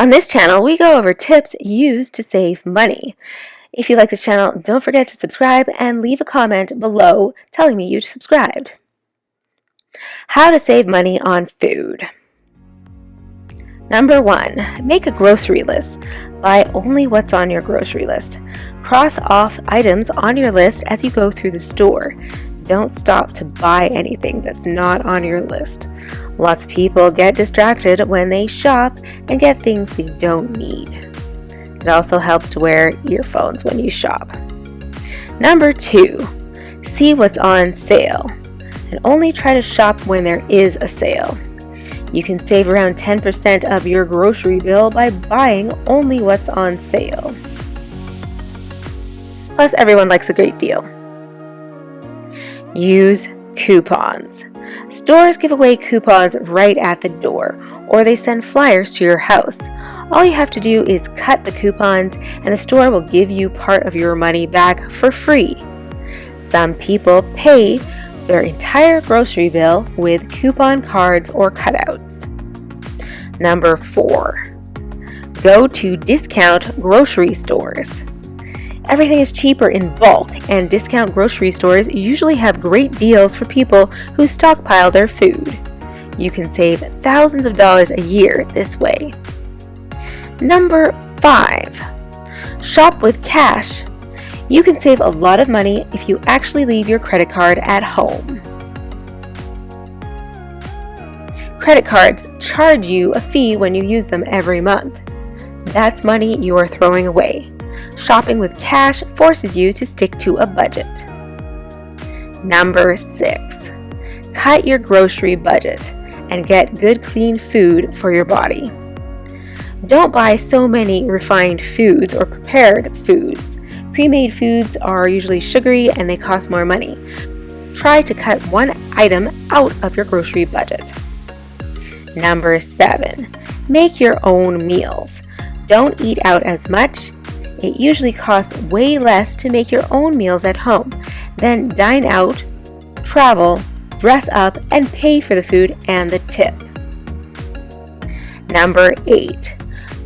On this channel, we go over tips used to save money. If you like this channel, don't forget to subscribe and leave a comment below telling me you subscribed. How to save money on food. Number 1, make a grocery list. Buy only what's on your grocery list. Cross off items on your list as you go through the store. Don't stop to buy anything that's not on your list. Lots of people get distracted when they shop and get things they don't need. It also helps to wear earphones when you shop. Number 2, see what's on sale and only try to shop when there is a sale. You can save around 10% of your grocery bill by buying only what's on sale. Plus, everyone likes a great deal. Use coupons. Stores give away coupons right at the door, or they send flyers to your house. All you have to do is cut the coupons, and the store will give you part of your money back for free. Some people pay their entire grocery bill with coupon cards or cutouts. Number 4, go to discount grocery stores. Everything is cheaper in bulk, and discount grocery stores usually have great deals for people who stockpile their food. You can save thousands of dollars a year this way. Number 5, shop with cash. You can save a lot of money if you actually leave your credit card at home. Credit cards charge you a fee when you use them every month. That's money you are throwing away. Shopping with cash forces you to stick to a budget. Number 6, cut your grocery budget and get good clean food for your body. Don't buy so many refined foods or prepared foods. Pre-made foods are usually sugary and they cost more money. Try to cut one item out of your grocery budget. Number 7, make your own meals. Don't eat out as much. It usually costs way less to make your own meals at home than dine out, travel, dress up, and pay for the food and the tip. Number 8,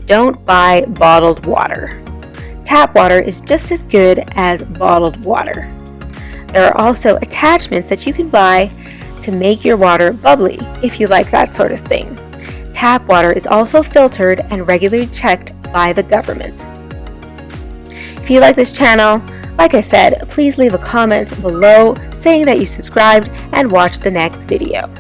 don't buy bottled water. Tap water is just as good as bottled water. There are also attachments that you can buy to make your water bubbly if you like that sort of thing. Tap water is also filtered and regularly checked by the government. If you like this channel, like I said, please leave a comment below saying that you subscribed and watch the next video.